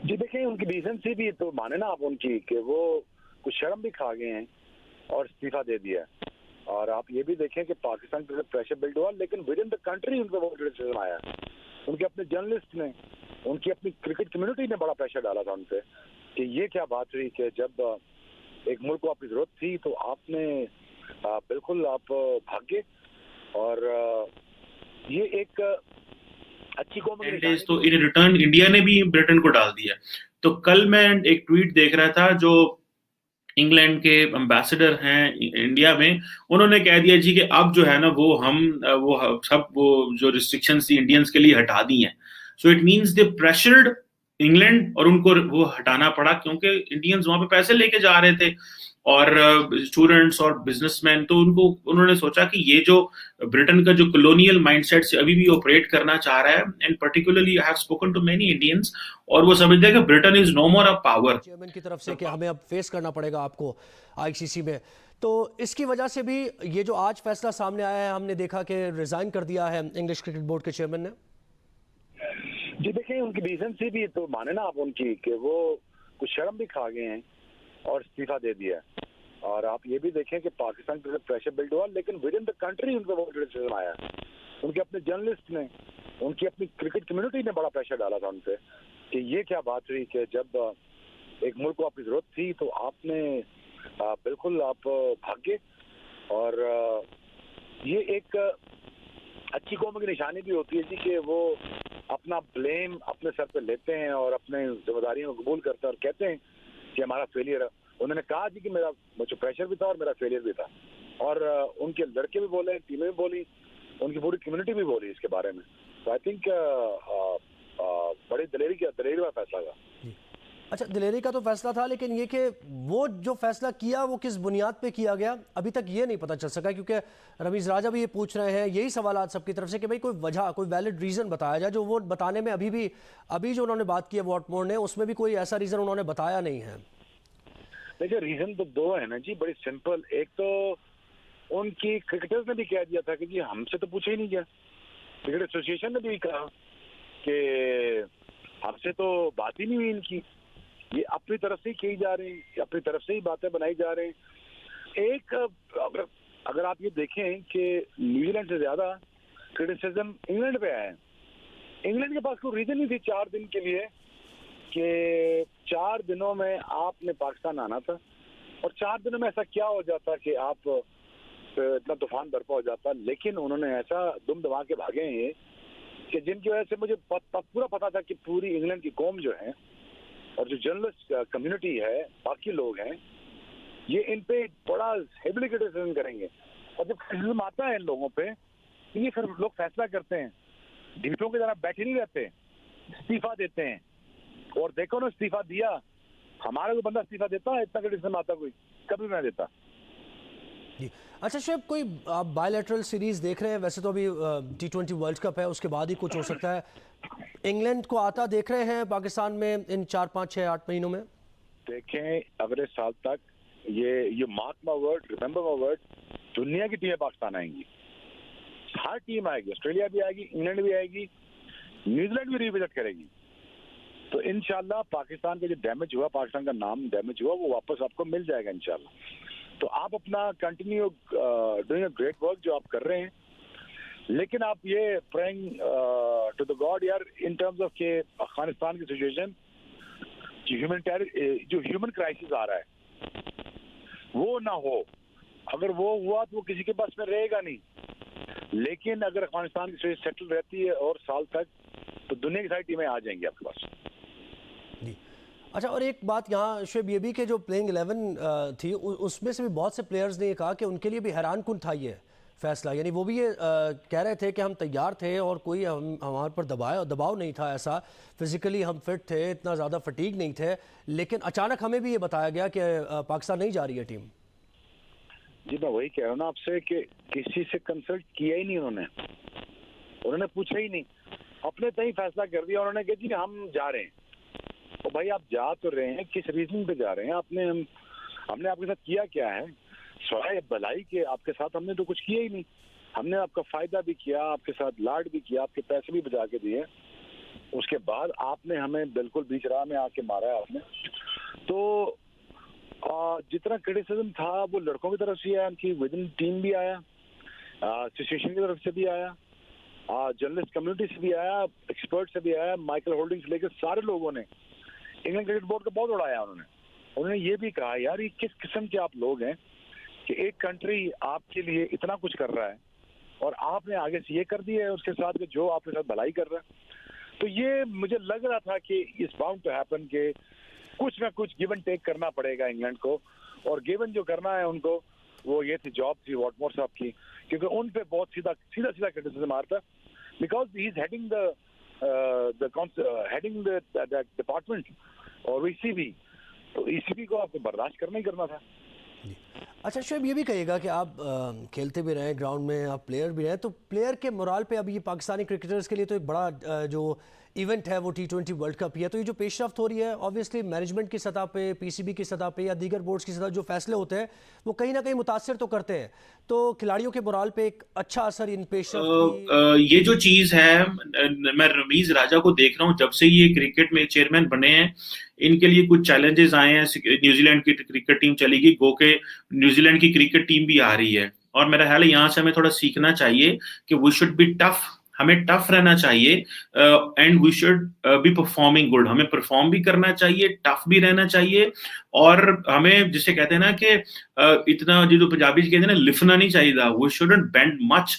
जी देखिए, उनकी डिसेंसी भी तो माने ना आप उनकी कि वो कुछ शर्म भी खा गए हैं और इस्तीफा दे दिया। और आप ये भी देखें कि पाकिस्तान पे प्रेशर बिल्ड हुआ, लेकिन विद इन द कंट्री उन पे बहुत क्रिटिसिज्म आया। उनके अपने जर्नलिस्ट ने, उनकी अपनी क्रिकेट कम्युनिटी ने बड़ा प्रेशर डाला था उन पे कि ये क्या बात हुई कि जब एक मुल्क को आपकी जरूरत थी तो आपने बिल्कुल आप भागे। और ये एक अच्छी कौम की 10 डेज निशानी भी तो इन होती है। रिटर्न इंडिया ने भी ब्रिटेन को डाल दिया। तो कल मैं एक ट्वीट देख रहा था, जो इंग्लैंड के एम्बेसडर हैं इंडिया में, उन्होंने कह दिया जी कि अब जो है ना वो हम सब वो जो रिस्ट्रिक्शंस थी इंडियंस के लिए हटा दी हैं। So it means they pressured England, और उनको वो हटाना पड़ा क्योंकि इंडियंस वहां पे पैसे लेके जा रहे थे और स्टूडेंट्स और बिजनेसमैन। तो उनको उन्होंने सोचा कि ये जो ब्रिटेन का जो कॉलोनियल माइंडसेट से अभी भी ऑपरेट करना चाह रहा है, and particularly I have spoken to many Indians, और वो समझते हैं कि Britain is no more a power. Chairman की तरफ से कि हमें अब फेस करना पड़ेगा आपको आईसीसी में। तो इसकी वजह से भी ये जो आज फैसला सामने आया है, हमने देखा कि रिजाइन कर दिया है इंग्लिश क्रिकेट बोर्ड के चेयरमैन ने। जी देखिए, उनकी डिसेंसी भी तो माने ना आप उनकी कि वो कुछ शर्म भी खा गए हैं और इस्तीफा दे दिया। और आप ये भी देखें कि पाकिस्तान पे प्रेशर बिल्ड हुआ, लेकिन विद इन द कंट्री उन पे बहुत क्रिटिसिज्म आया। उनके अपने जर्नलिस्ट ने, उनकी अपनी क्रिकेट कम्युनिटी ने बड़ा प्रेशर डाला था उन पे कि ये क्या बात हुई कि जब एक मुल्क को आपकी जरूरत थी तो आपने बिल्कुल आप भागे। और ये एक अच्छी कौम की निशानी भी होती है जी कि वो अपना ब्लेम अपने सर पे लेते हैं और अपने जिम्मेदारियों को कबूल करते हैं और कहते हैं कि हमारा फेलियर है। उन्होंने कहा जी कि मेरा मुझे प्रेशर भी था और मेरा फेलियर भी था। और उनके लड़के भी बोले, टीमें भी बोली, उनकी पूरी कम्युनिटी भी बोली इसके बारे में। तो आई थिंक बड़ी दलेरी का फैसला था। अच्छा, दिलेरी का तो फैसला था, लेकिन ये कि वो जो फैसला किया वो किस बुनियाद पे किया गया अभी तक ये नहीं पता चल सका, क्योंकि रमीज राजा भी ये पूछ रहे हैं, यही सवाल सबकी तरफ से कि भाई कोई वजह, कोई वैलिड रीज़न बताया जाए। जो वो बताने में अभी जो उन्होंने बात की है वॉटमोर ने, उसमें भी कोई ऐसा रीज़न उन्होंने बताया नहीं है। देखिए, रीजन तो दो है ना जी, बड़ी सिंपल। एक तो उनकी क्रिकेटर्स ने भी कह दिया था कि जी हमसे तो पूछा ही नहीं गया। क्रिकेट एसोसिएशन ने भी कहा कि हमसे तो बात ही नहीं हुई इनकी, ये अपनी तरफ से ही की जा रही है, अपनी तरफ से ही बातें बनाई जा रही हैं। एक अगर अगर आप ये देखें कि न्यूजीलैंड से ज्यादा क्रिटिसिज्म इंग्लैंड पे आया है। इंग्लैंड के पास कोई रीजन नहीं थी 4 दिन के लिए कि 4 दिनों में आपने पाकिस्तान आना था, और 4 दिनों में ऐसा क्या हो जाता कि आप इतना तूफान बरपा हो जाता। लेकिन उन्होंने ऐसा दुम दबा के भागे हैं ये कि जिनकी वजह से मुझे पूरा पता था कि पूरी इंग्लैंड की कौम जो है और जो जर्नलिस्ट कम्युनिटी है, बाकी लोग हैं, ये इन पे बड़ा हेविली क्रिटिसिज्म करेंगे। और जब क्रिटिसिज्म आता है इन लोगों पे, तो ये फिर लोग फैसला करते हैं, ढीठों की तरह बैठे नहीं रहते, इस्तीफा देते हैं। और देखो ना, इस्तीफा दिया, हमारा कोई बंदा इस्तीफा देता है? इतना क्रिटिसिज्म आता कोई कभी भी नहीं देता। जी। अच्छा शेब, कोई आप बायलैटरल सीरीज देख रहे हैं? वैसे तो अभी T20 वर्ल्ड कप है, उसके बाद ही कुछ हो सकता है। इंग्लैंड को आता देख रहे हैं पाकिस्तान में इन 4, 5, 6, 8 महीनों में? देखें, अगले साल तक ये mark my word, remember my word, दुनिया की टीमें पाकिस्तान आएंगी। हर टीम आएगी, ऑस्ट्रेलिया भी आएगी, इंग्लैंड भी आएगी, न्यूजीलैंड भी रिविजिट करेगी। तो इंशाल्लाह पाकिस्तान का जो डैमेज हुआ, पाकिस्तान का नाम डैमेज हुआ, वो वापस आपको मिल जाएगा इंशाल्लाह। तो आप अपना continue doing a great work जो आप कर रहे हैं, लेकिन आप ये प्रेइंग टू द गॉड यार, इन टर्म्स ऑफ के अफगानिस्तान की सिचुएशन, जो ह्यूमन क्राइसिस आ रहा है वो ना हो। अगर वो हुआ तो वो किसी के पास में रहेगा नहीं। लेकिन अगर अफगानिस्तान की सिचुएशन सेटल रहती है और साल तक, तो दुनिया की सारी टीमें आ जाएंगी आपके पास। जी। अच्छा, और एक बात यहाँ शुएब ये भी कि जो प्लेइंग 11 थी उसमें से भी बहुत से प्लेयर्स ने ये कहा कि उनके लिए भी हैरान कुन था ये फैसला। यानी वो भी ये कह रहे थे कि हम तैयार थे और कोई हमारे पर दबाव नहीं था ऐसा, फिजिकली हम फिट थे, इतना ज़्यादा फटीग नहीं थे, लेकिन अचानक हमें भी ये बताया गया कि पाकिस्तान नहीं जा रही है टीम। जी मैं वही कह रहा हूँ ना आपसे कि किसी से कंसल्ट किया ही नहीं उन्होंने पूछा ही नहीं, अपने तय फैसला कर दिया उन्होंने कहा जी हम जा रहे हैं। तो भाई आप जा तो रहे हैं, किस रीजन पे जा रहे हैं? हमने आपके साथ किया क्या है? स्वाय भलाई के आपके साथ हमने तो कुछ किया ही नहीं। हमने आपका फायदा भी किया, आपके साथ लाड भी किया, आपके पैसे भी बचा के दिए। उसके बाद आपने हमें बिल्कुल बीच राह में आके मारा है आपने। तो जितना क्रिटिसिज्म था वो लड़कों की तरफ से आया, उनकी विद इन टीम भी आया, एसोसिएशन की तरफ से भी आया, जर्नलिस्ट कम्युनिटी से भी आया, एक्सपर्ट से भी आया, माइकल होल्डिंग से लेकर सारे लोगों ने इंग्लैंड क्रिकेट बोर्ड का बहुत उड़ाया। उन्होंने ये भी कहा यार ये किस किस्म के आप लोग हैं कि एक कंट्री आपके लिए इतना कुछ कर रहा है और आपने आगे से ये कर दिया है उसके साथ कि जो आपके साथ भलाई कर रहा है। तो ये मुझे लग रहा था कि इस बाउंड टू हैपन के कुछ ना कुछ गिवन टेक करना पड़ेगा इंग्लैंड को, और गिवन जो करना है उनको वो ये थी जॉब थी वॉटमोर साहब की, क्योंकि उन पे बहुत सीधा क्रिटिसिज्म आता है because he is heading the department और ईसीबी, तो ईसीबी को आपको बर्दाश्त करना ही करना था। अच्छा शोएब, ये भी कहिएगा कि आप खेलते भी रहे ग्राउंड में, आप प्लेयर भी रहे, तो प्लेयर के मोराल पे अब ये पाकिस्तानी क्रिकेटर्स के लिए तो एक बड़ा जो इवेंट है वो T20 वर्ल्ड कप ही है, तो ये जो पेशरफ्त हो रही है ऑब्वियसली मैनेजमेंट की सतह पे, पीसीबी की सतह पे या दीगर बोर्ड्स की सतह जो फैसले होते हैं वो कहीं ना कहीं मुतासर तो करते हैं, तो खिलाड़ियों के मोराल पे एक अच्छा असर इन पेशरफ्त ये जो चीज है, मैं रमीज राजा को देख रहा हूँ जब से ये क्रिकेट में चेयरमैन बने हैं, इनके लिए कुछ चैलेंजेस आए हैं। न्यूजीलैंड की क्रिकेट टीम चलेगी, गो के न्यूजीलैंड की क्रिकेट टीम भी आ रही है, और मेरा ख्याल है यहाँ से हमें थोड़ा सीखना चाहिए कि वी शुड बी टफ, हमें टफ रहना चाहिए and we should be performing good, हमें परफॉर्म भी करना चाहिए, टफ भी रहना चाहिए, और हमें जिसे कहते हैं ना कि इतना जो पंजाबी कहते हैं ना लिफना नहीं चाहिए, we shouldn't bend much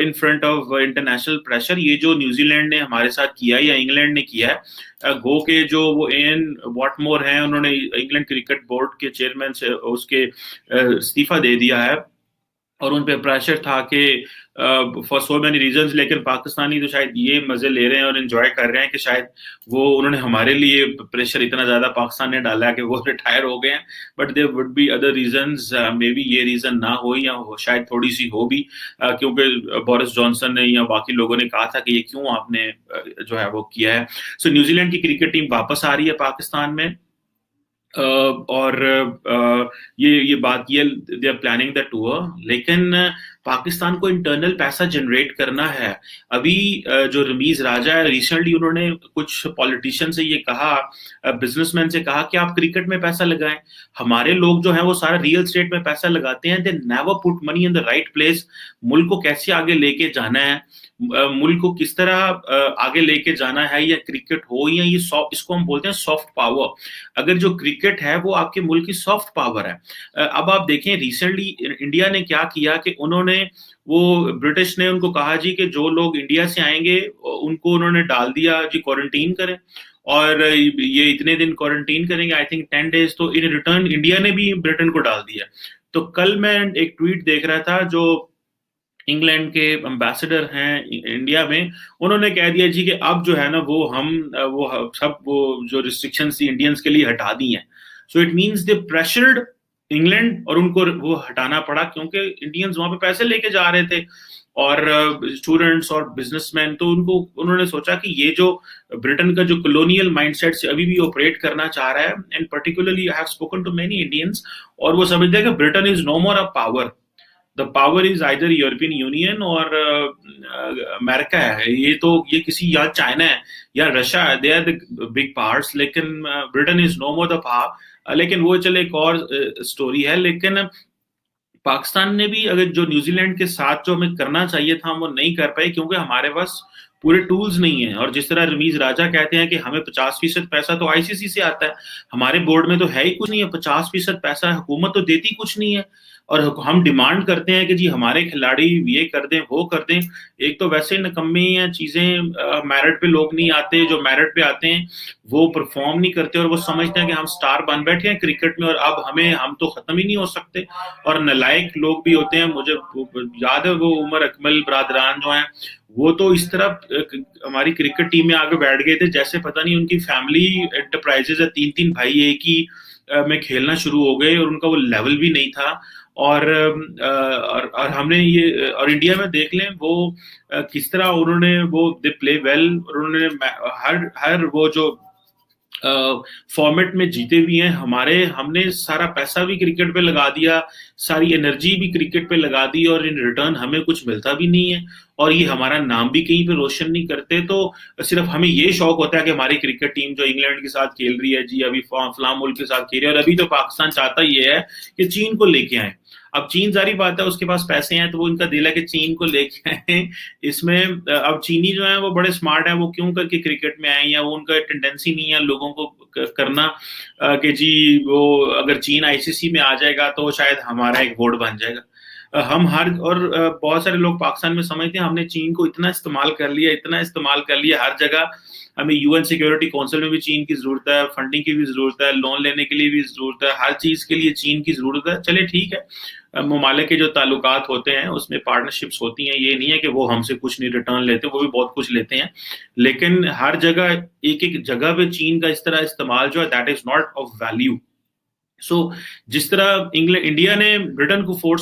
in front of international pressure. ये जो न्यूजीलैंड ने हमारे साथ किया या इंग्लैंड ने किया है, गो के जो वो एन वॉटमोर हैं उन्होंने इंग्लैंड क्रिकेट बोर्ड के चेयरमैन से उसके इस्तीफा दे दिया है, और उन पे प्रेशर था कि फॉर सो मेनी रीजंस, लेकिन पाकिस्तानी तो शायद ये मजे ले रहे हैं और एंजॉय कर रहे हैं कि शायद वो उन्होंने हमारे लिए प्रेशर इतना ज्यादा पाकिस्तान ने डाला कि वो रिटायर हो गए हैं, but there would be other reasons, maybe ये रीजन ना हो या शायद थोड़ी सी हो भी, क्योंकि बोरिस जॉनसन ने या बाकी लोगों ने कहा था कि ये क्यों आपने जो है वो किया है। सो न्यूजीलैंड की क्रिकेट टीम वापस आ रही है पाकिस्तान में, और ये बात ये they are planning the tour, लेकिन पाकिस्तान को इंटरनल पैसा जनरेट करना है। अभी जो रमीज राजा है, रिसेंटली उन्होंने कुछ पॉलिटिशियन से ये कहा, बिजनेसमैन से कहा कि आप क्रिकेट में पैसा लगाएं। हमारे लोग जो हैं वो सारा रियल स्टेट में पैसा लगाते हैं, they never put money in the right place. मुल्क को कैसे आगे लेके जाना है, मुल्क को किस तरह आगे लेके जाना है, या क्रिकेट हो या ये इसको हम बोलते हैं सॉफ्ट पावर। अगर जो क्रिकेट है वो आपके मुल्क की सॉफ्ट पावर है। अब आप देखें रिसेंटली इंडिया ने क्या किया कि उन्होंने वो ब्रिटिश ने उनको कहा जी कि जो लोग इंडिया से आएंगे उनको उन्होंने डाल दिया जी क्वारंटीन करें, और ये इतने दिन क्वारंटीन करेंगे, आई थिंक 10 डेज, तो इन रिटर्न इंडिया ने भी ब्रिटेन को डाल दिया। तो कल मैं एक ट्वीट देख रहा था, जो इंग्लैंड के एम्बेसडर हैं इंडिया में, उन्होंने कह दिया जी कि अब जो है ना वो सब वो जो रिस्ट्रिक्शंस थी इंडियंस के लिए हटा दी हैं। So it means they pressured England, और उनको वो हटाना पड़ा क्योंकि इंडियंस वहां पे पैसे लेके जा रहे थे, और स्टूडेंट्स और बिजनेसमैन, तो उन्होंने सोचा कि ये जो ब्रिटेन का जो कॉलोनियल माइंडसेट से अभी भी ऑपरेट करना चाह रहा है, and particularly I have spoken to many Indians, और वो समझते हैं कि Britain is no more a power, the power is either European Union और अमेरिका है, ये किसी या चाइना है या रशिया है, they are the big powers, लेकिन Britain is no more the power. लेकिन वो चले एक और स्टोरी है। लेकिन पाकिस्तान ने भी अगर जो न्यूजीलैंड के साथ जो हमें करना चाहिए था हम वो नहीं कर पाए, क्योंकि हमारे पास पूरे टूल्स नहीं है। और जिस तरह रमीज राजा कहते हैं कि हमें 50% पैसा तो आईसीसी से आता है, हमारे बोर्ड में तो है ही कुछ नहीं है। 50% पैसा हुकूमत तो देती कुछ नहीं है, और हम डिमांड करते हैं कि जी हमारे खिलाड़ी ये कर दें वो कर दें। एक तो वैसे निकम्मे हैं चीजें, मेरिट पे लोग नहीं आते, जो मेरिट पे आते हैं वो परफॉर्म नहीं करते, और वो समझते हैं कि हम स्टार बन बैठे हैं क्रिकेट में और अब हम तो खत्म ही नहीं हो सकते। और नालायक लोग भी होते हैं, मुझे याद है वो उमर अकमल बरादरान जो हैं, वो तो इस तरह हमारी क्रिकेट टीम में आगे बैठ गए थे जैसे पता नहीं उनकी फैमिली एंटरप्राइजेज है, 3 भाई एक ही में खेलना शुरू हो गए, और उनका वो लेवल भी नहीं था। और हमने ये, और इंडिया में देख लें वो किस तरह उन्होंने वो दे प्ले वेल, उन्होंने हर वो जो फॉर्मेट में जीते भी हैं। हमने सारा पैसा भी क्रिकेट पे लगा दिया, सारी एनर्जी भी क्रिकेट पे लगा दी, और इन रिटर्न हमें कुछ मिलता भी नहीं है। और ये हमारा नाम भी कहीं पे रोशन नहीं करते। तो सिर्फ हमें ये शौक होता है कि हमारी क्रिकेट टीम जो इंग्लैंड के साथ खेल रही है जी, अभी फलां मुल्क के साथ खेल रही है, और अभी तो पाकिस्तान चाहता ये है कि चीन को लेके आए। अब चीन जारी बात है उसके पास पैसे हैं, तो वो इनका दिल है कि चीन को लेके आए इसमें। अब चीनी जो है वो बड़े स्मार्ट है, वो क्यों करके क्रिकेट में आए, या वो उनका टेंडेंसी नहीं है लोगों को करना कि जी वो अगर चीन आईसीसी में आ जाएगा तो शायद हमारा एक वोट बन जाएगा। हम हर और बहुत सारे लोग पाकिस्तान में समझते हैं हमने चीन को इतना इस्तेमाल कर लिया, इतना इस्तेमाल कर लिया हर जगह, हमें यूएन सिक्योरिटी काउंसिल में भी चीन की जरूरत है, फंडिंग की भी जरूरत है, लोन लेने के लिए भी जरूरत है, हर चीज के लिए चीन की जरूरत है। चले ठीक है, ममालिक के जो ताल्लुकात होते हैं उसमें पार्टनरशिप्स होती हैं, ये नहीं है कि वो हमसे कुछ नहीं रिटर्न लेते, वो भी बहुत कुछ लेते हैं, लेकिन हर जगह एक एक जगह पे चीन का इस तरह इस्तेमाल जो है that is not of value. So जिस तरह इंडिया ने ब्रिटेन को फोर्स